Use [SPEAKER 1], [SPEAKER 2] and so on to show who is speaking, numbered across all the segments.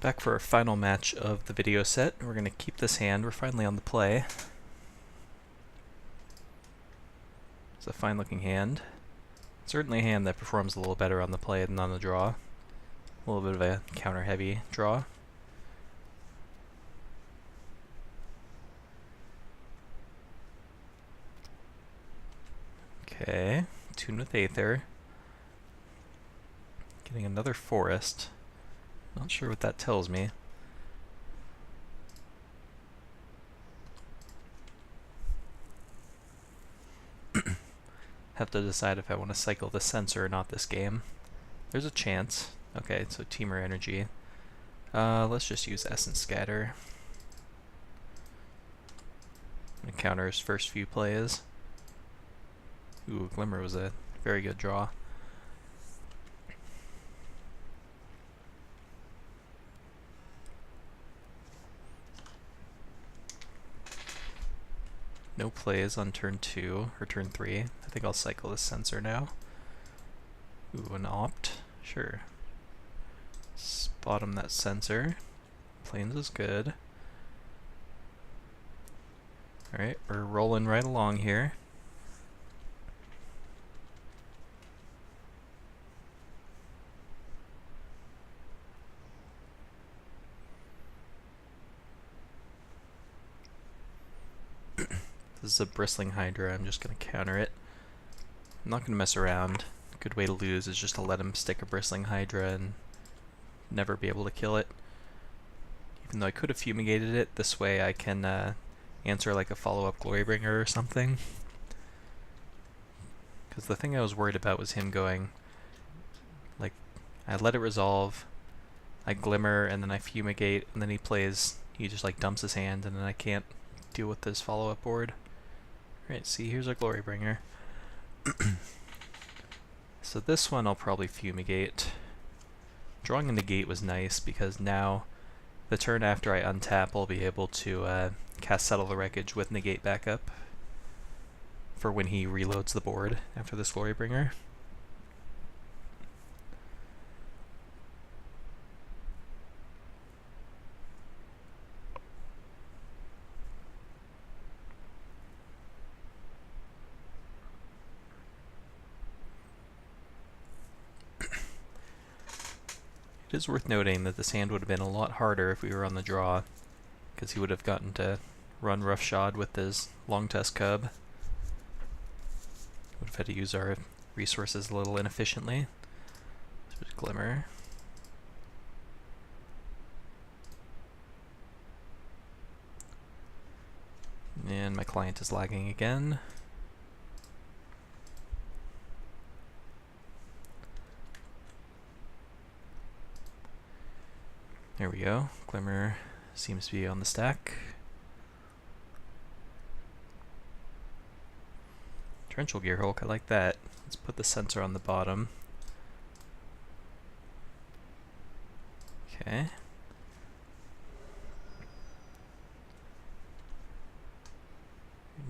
[SPEAKER 1] Back for our final match of the video set. We're going to keep this hand. We're finally on the play. It's a fine looking hand. Certainly a hand that performs a little better on the play than on the draw. A little bit of a counter heavy draw. Okay, tune with Aether. Getting another forest. Not sure what that tells me. Have to decide if I want to cycle the sensor or not this game. There's a chance. Okay, so Teamer Energy. Let's just use Essence Scatter. And counter his first few plays. Ooh, Glimmer was a very good draw. No plays on turn 2, or turn 3. I think I'll cycle this sensor now. Ooh, an opt? Sure. Bottom that sensor. Plains is good. Alright, we're rolling right along here. This is a Bristling Hydra, I'm just going to counter it. I'm not going to mess around. A good way to lose is just to let him stick a Bristling Hydra and never be able to kill it. Even though I could have fumigated it, this way I can answer like a follow-up Glorybringer or something. Because the thing I was worried about was him going, like, I let it resolve, I Glimmer, and then I fumigate, and then he just like dumps his hand, and then I can't deal with this follow-up board. Right, see, here's our Glorybringer. So this one I'll probably fumigate. Drawing a negate was nice because now the turn after I untap I'll be able to cast Settle the Wreckage with negate backup for when he reloads the board after this Glorybringer. It is worth noting that this hand would have been a lot harder if we were on the draw, because he would have gotten to run roughshod with his Long Tusk Cub. Would have had to use our resources a little inefficiently. There's Glimmer. And my client is lagging again. There we go. Glimmer seems to be on the stack. Torrential Gearhulk, I like that. Let's put the sensor on the bottom. Okay.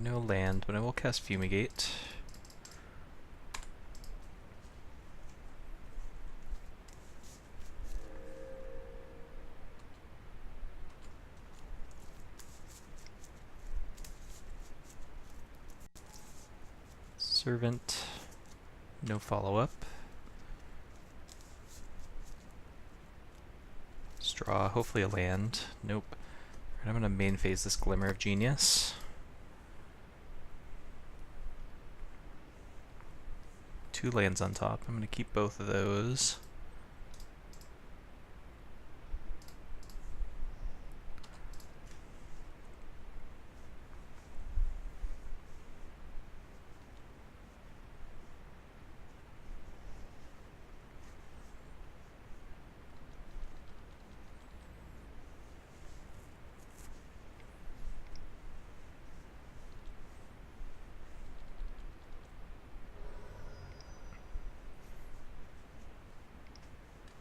[SPEAKER 1] No land, but I will cast Fumigate. Servant, no follow-up. Straw, hopefully a land. Nope. I'm going to main phase this Glimmer of Genius. Two lands on top. I'm going to keep both of those.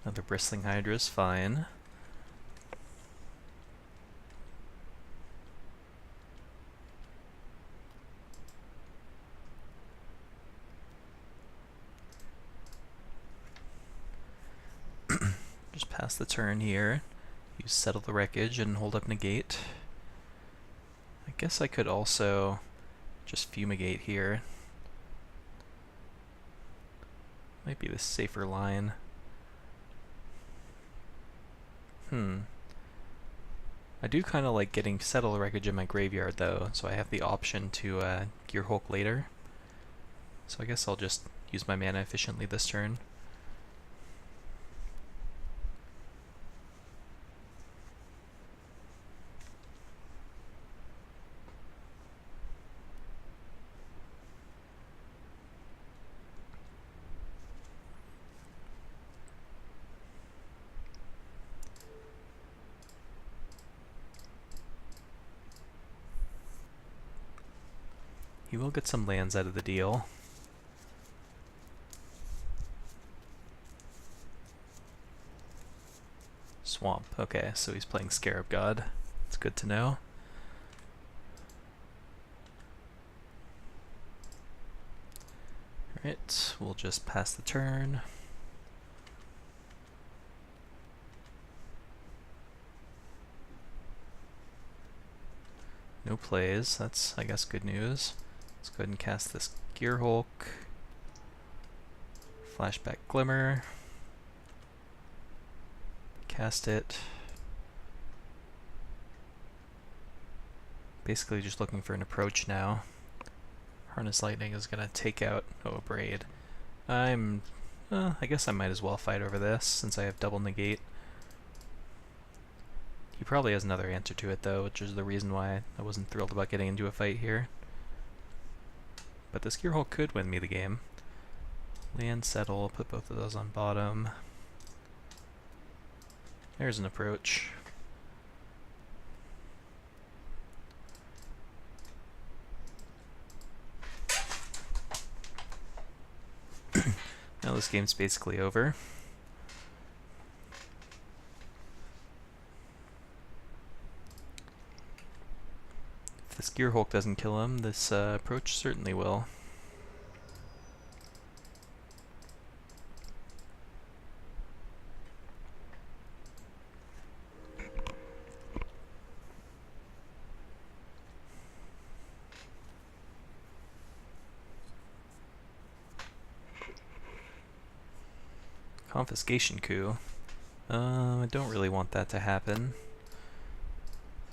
[SPEAKER 1] Another Bristling Hydra is fine. Just pass the turn here. Use Settle the Wreckage and hold up Negate. I guess I could also just Fumigate here. Might be the safer line. I do kind of like getting Settle the Wreckage in my graveyard though, so I have the option to Gear Hulk later. So I guess I'll just use my mana efficiently this turn. He will get some lands out of the deal. Swamp. Okay, so he's playing Scarab God. It's good to know. Alright, we'll just pass the turn. No plays. That's, I guess, good news. Let's go ahead and cast this Gear Hulk. Flashback Glimmer. Cast it. Basically just looking for an approach now. Harness Lightning is gonna take out Braid. I guess I might as well fight over this since I have double negate. He probably has another answer to it though, which is the reason why I wasn't thrilled about getting into a fight here. But this Gear Hulk could win me the game. Land, Settle, put both of those on bottom. There's an approach. Now this game's basically over. If this Gear Hulk doesn't kill him, this approach certainly will. Confiscation coup. I don't really want that to happen.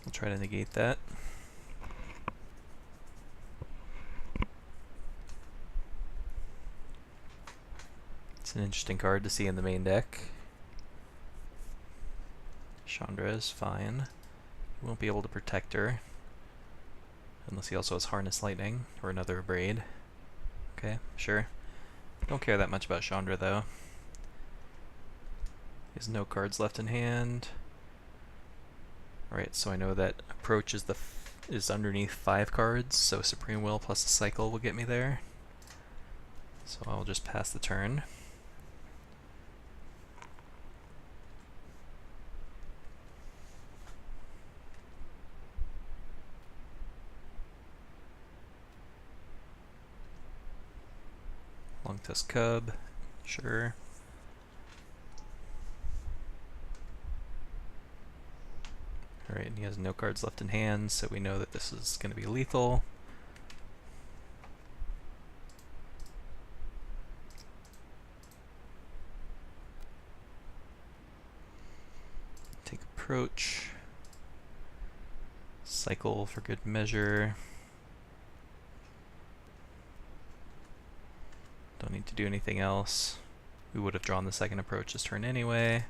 [SPEAKER 1] I'll try to negate that. It's an interesting card to see in the main deck. Chandra is fine. He won't be able to protect her. Unless he also has Harness Lightning or another Braid. Okay, sure. Don't care that much about Chandra though. He has no cards left in hand. Alright, so I know that approach is underneath 5 cards, so Supreme Will plus a cycle will get me there. So I'll just pass the turn. Longtusk Cub, sure. Alright, and he has no cards left in hand, so we know that this is going to be lethal. Take approach. Cycle for good measure. Don't need to do anything else. We would have drawn the second approach this turn anyway.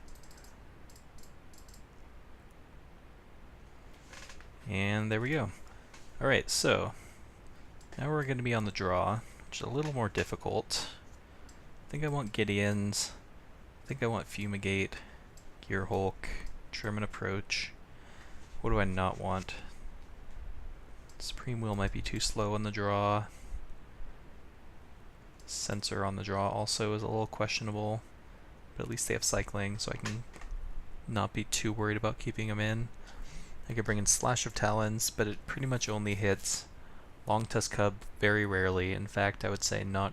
[SPEAKER 1] And there we go. Alright, so now we're going to be on the draw, which is a little more difficult. I think I want Gideon's. I think I want Fumigate, Gear Hulk, German Approach. What do I not want? Supreme Will might be too slow on the draw. Sensor on the draw also is a little questionable, but at least they have cycling, so I can not be too worried about keeping them in. I could bring in Slash of Talons, but it pretty much only hits Longtusk Cub very rarely. In fact, I would say not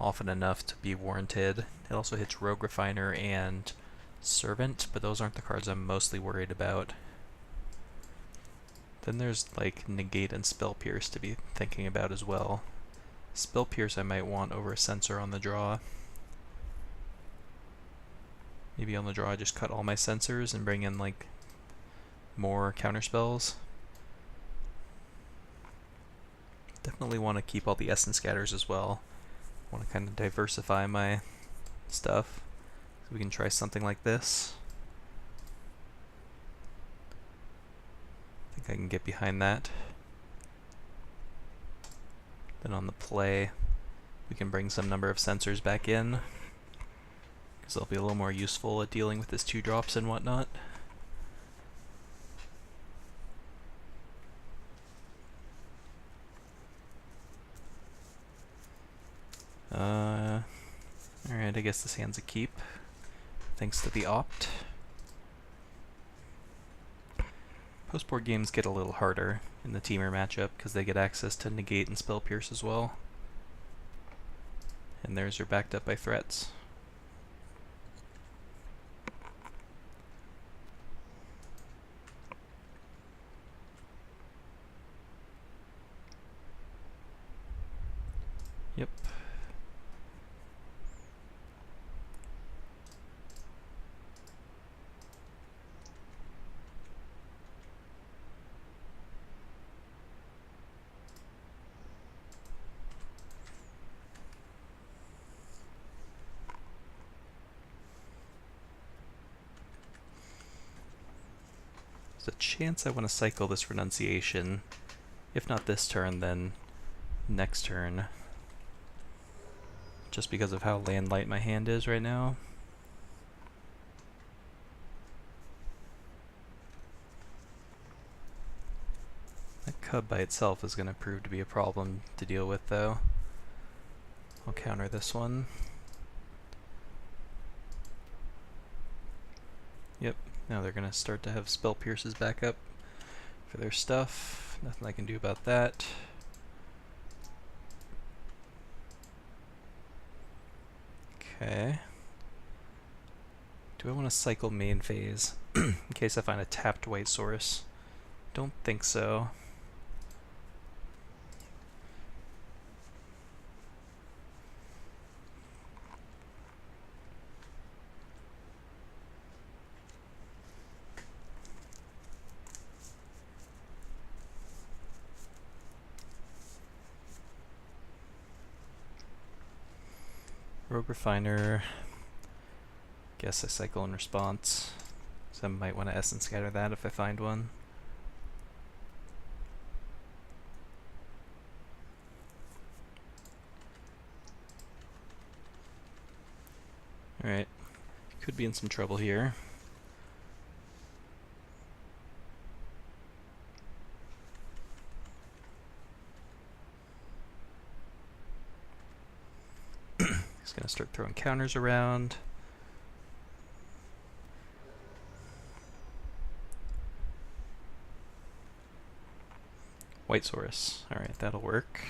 [SPEAKER 1] often enough to be warranted. It also hits Rogue Refiner and Servant, but those aren't the cards I'm mostly worried about. Then there's like Negate and Spell Pierce to be thinking about as well. Spell Pierce I might want over a Censor on the draw. Maybe on the draw I just cut all my Censors and bring in like more counterspells. Definitely want to keep all the Essence Scatters as well. Want to kind of diversify my stuff. So we can try something like this. I think I can get behind that. Then on the play, we can bring some number of Censors back in, because they'll be a little more useful at dealing with this 2-drops and whatnot. Alright, I guess this hand's a keep, thanks to the opt. Post-board games get a little harder in the Teamer matchup because they get access to Negate and Spell Pierce as well. And theirs are backed up by threats. Yep. There's a chance I want to cycle this Renunciation. If not this turn, then next turn. Just because of how land light my hand is right now. That Cub by itself is going to prove to be a problem to deal with, though. I'll counter this one. Yep, now they're going to start to have Spell Pierces back up for their stuff. Nothing I can do about that. Okay. Do I want to cycle main phase in case I find a tapped White Source? Don't think so. Rogue Refiner. Guess I cycle in response. So I might want to Essence Scatter that if I find one. Alright. Could be in some trouble here. He's going to start throwing counters around. White Source. Alright, that'll work.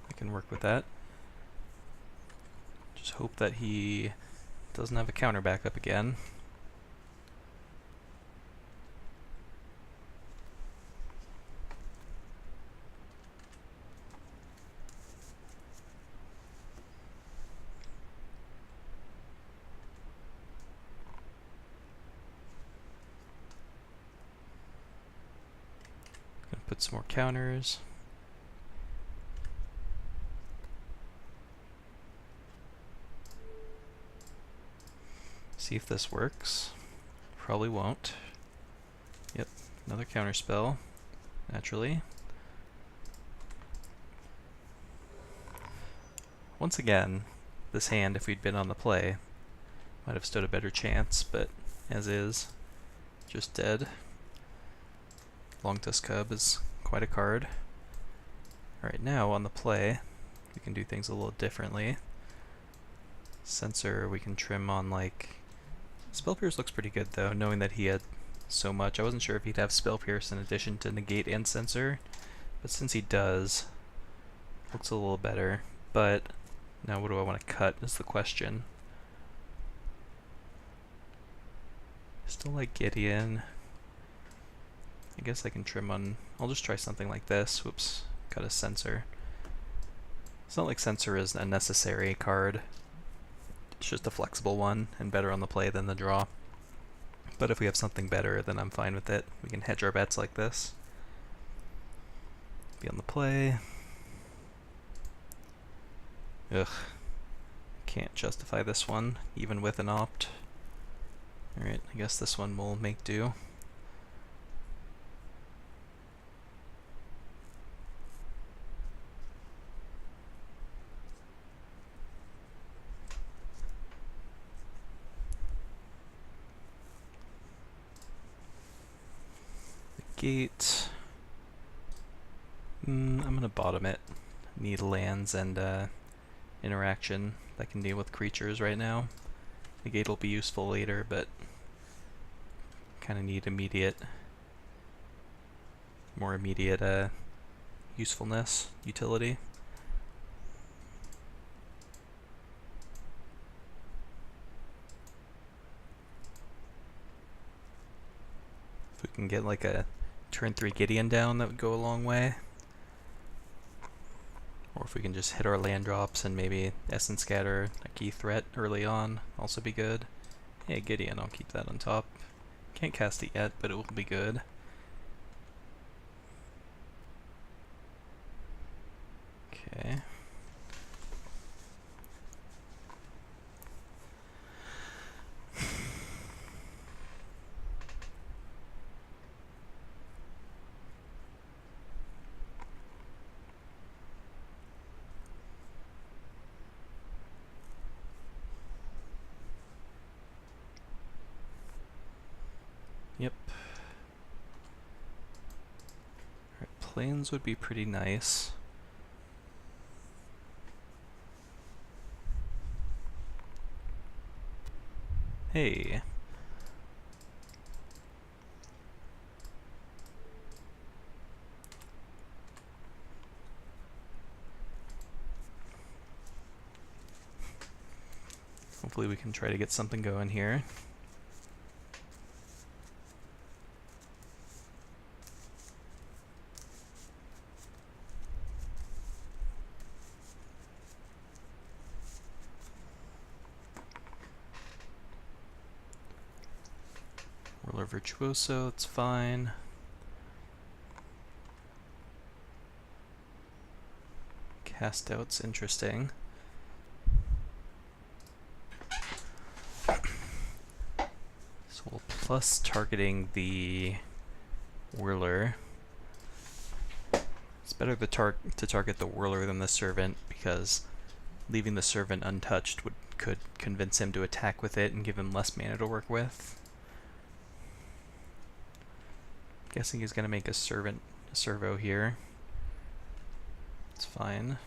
[SPEAKER 1] I can work with that. Just hope that he doesn't have a counter back up again. Gonna put some more counters. See if this works. Probably won't. Yep, another counter spell, naturally. Once again, this hand, if we'd been on the play, might have stood a better chance, but as is, just dead. Longtusk Cub is quite a card. Alright, now on the play, we can do things a little differently. Censor, we can trim on like... Spell Pierce looks pretty good though, knowing that he had so much. I wasn't sure if he'd have Spell Pierce in addition to Negate and Censor, but since he does, looks a little better. But now what do I want to cut is the question. Still like Gideon. I guess I can trim on... I'll just try something like this. Whoops, got a Censor. It's not like Censor is a necessary card. It's just a flexible one and better on the play than the draw. But if we have something better, then I'm fine with it. We can hedge our bets like this. Be on the play. Ugh. Can't justify this one, even with an opt. Alright, I guess this one will make do. Gate. I'm gonna bottom it. Need lands and interaction that can deal with creatures right now. The gate will be useful later, but kind of need more immediate usefulness, utility. If we can get like a turn 3 Gideon down, that would go a long way. Or if we can just hit our land drops and maybe Essence Scatter, a key threat early on, also be good. Hey, Gideon, I'll keep that on top. Can't cast it yet, but it will be good. Okay. Yep. Alright, plains would be pretty nice. Hey. Hopefully we can try to get something going here. Whirler Virtuoso, that's fine. Cast out's interesting. So we'll plus targeting the Whirler. It's better to target the Whirler than the Servant, because leaving the Servant untouched could convince him to attack with it and give him less mana to work with. Guessing he's gonna make a servo here. It's fine.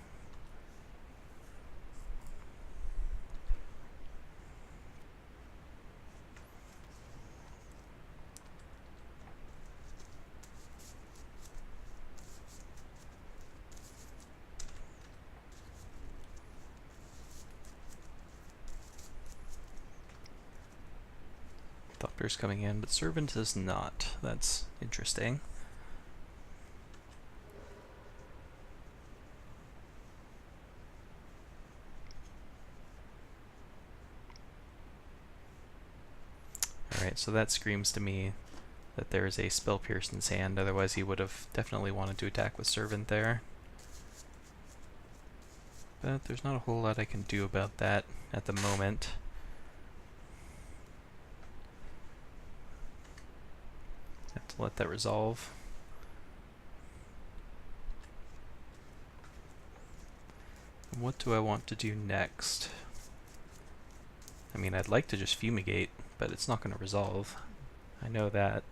[SPEAKER 1] Thopter's coming in, but Servant is not. That's interesting. Alright, so that screams to me that there is a Spell Pierce in his hand, otherwise he would have definitely wanted to attack with Servant there. But there's not a whole lot I can do about that at the moment. Have to let that resolve. What do I want to do next? I mean, I'd like to just Fumigate, but it's not going to resolve. I know that.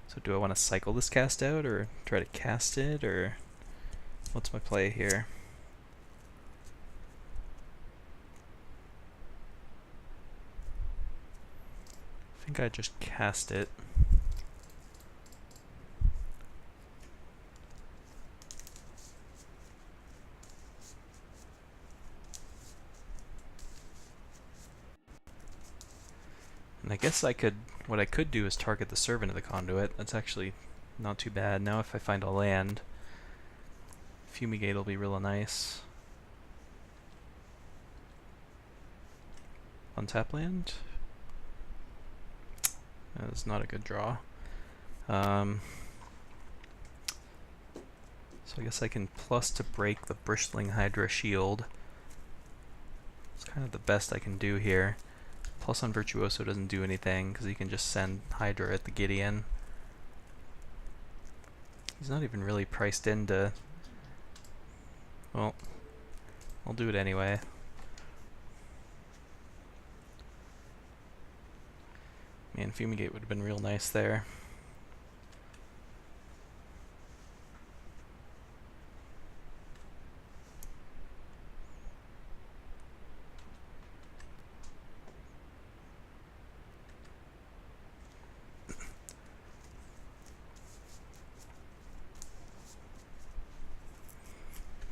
[SPEAKER 1] So do I want to cycle this cast out, or try to cast it, or what's my play here? I think I just cast it. And I guess what I could do is target the Servant of the Conduit. That's actually not too bad. Now if I find a land, Fumigate will be real nice. Untap land? That's not a good draw. So I guess I can plus to break the Bristling Hydra shield. It's kind of the best I can do here. Plus on Virtuoso doesn't do anything because he can just send Hydra at the Gideon. He's not even really priced into... Well, I'll do it anyway. Man, Fumigate would have been real nice there.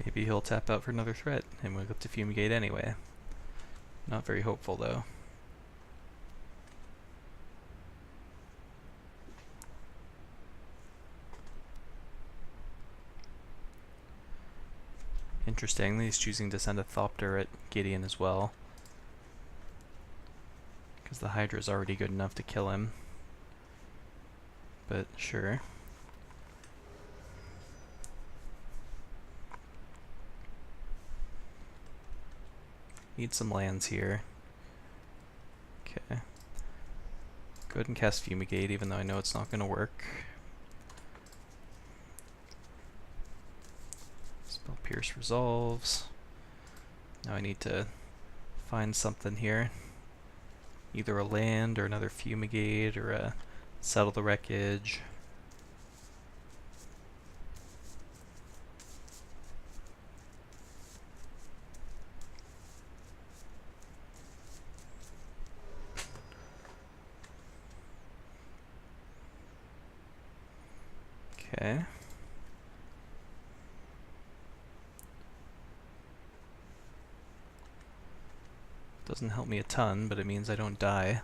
[SPEAKER 1] Maybe he'll tap out for another threat, and we'll get to Fumigate anyway. Not very hopeful, though. Interesting, he's choosing to send a Thopter at Gideon as well. Because the Hydra is already good enough to kill him. But sure. Need some lands here. Okay. Go ahead and cast Fumigate, even though I know it's not going to work. Spell Pierce resolves. Now I need to find something here. Either a land or another Fumigate or a Settle the Wreckage. Okay. Doesn't help me a ton, but it means I don't die.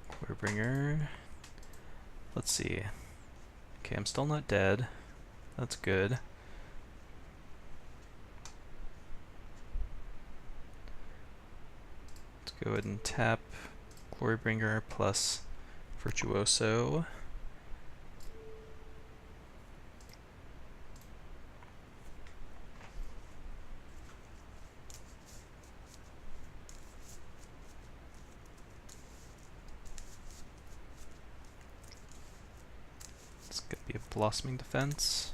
[SPEAKER 1] Quarterbringer. Let's see. Okay, I'm still not dead. That's good. Let's go ahead and tap Glorybringer plus Virtuoso. It's gonna be a Blossoming Defense.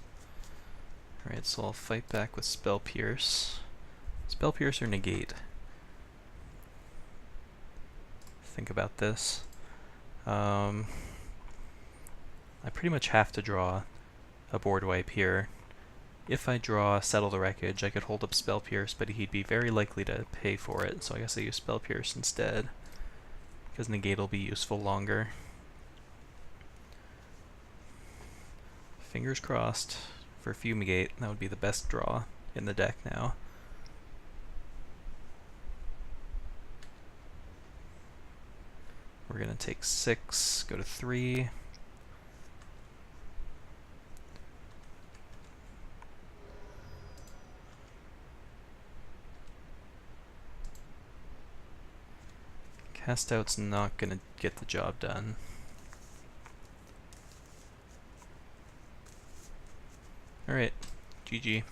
[SPEAKER 1] Alright, so I'll fight back with Spell Pierce. Spell Pierce or Negate? Think about this. I pretty much have to draw a board wipe here. If I draw Settle the Wreckage, I could hold up Spell Pierce, but he'd be very likely to pay for it, so I guess I use Spell Pierce instead, because Negate will be useful longer. Fingers crossed for Fumigate. That would be the best draw in the deck now. We're going to take 6, go to 3. Cast Out's not going to get the job done. Alright, GG.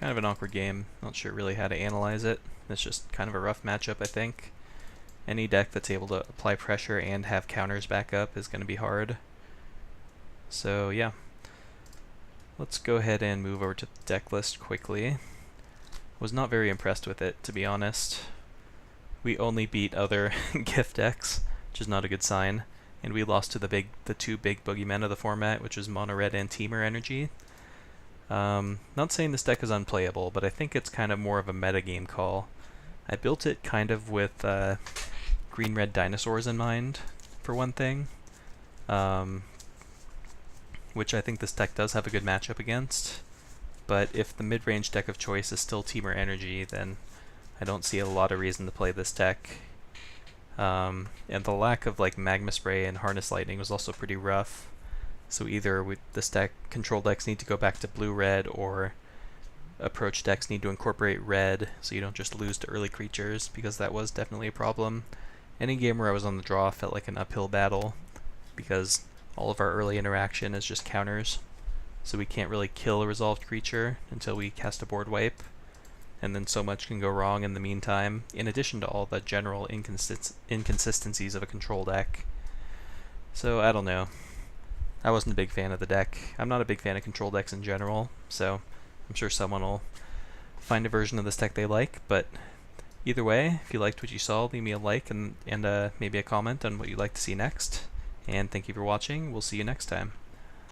[SPEAKER 1] Kind of an awkward game. Not sure really how to analyze it. It's just kind of a rough matchup, I think. Any deck that's able to apply pressure and have counters back up is going to be hard. So yeah. Let's go ahead and move over to the deck list quickly. Was not very impressed with it, to be honest. We only beat other gift decks, which is not a good sign. And we lost to the two big boogeymen of the format, which was Mono Red and Temur Energy. Not saying this deck is unplayable, but I think it's kind of more of a metagame call. I built it kind of with green-red dinosaurs in mind, for one thing, which I think this deck does have a good matchup against. But if the mid-range deck of choice is still Temur Energy, then I don't see a lot of reason to play this deck. And the lack of like Magma Spray and Harness Lightning was also pretty rough. So either with this deck, control decks need to go back to blue-red, or approach decks need to incorporate red so you don't just lose to early creatures, because that was definitely a problem. Any game where I was on the draw felt like an uphill battle, because all of our early interaction is just counters. So we can't really kill a resolved creature until we cast a board wipe, and then so much can go wrong in the meantime, in addition to all the general inconsistencies of a control deck. So I don't know. I wasn't a big fan of the deck. I'm not a big fan of control decks in general, so I'm sure someone will find a version of this deck they like, but either way, if you liked what you saw, leave me a like and maybe a comment on what you'd like to see next. And thank you for watching. We'll see you next time.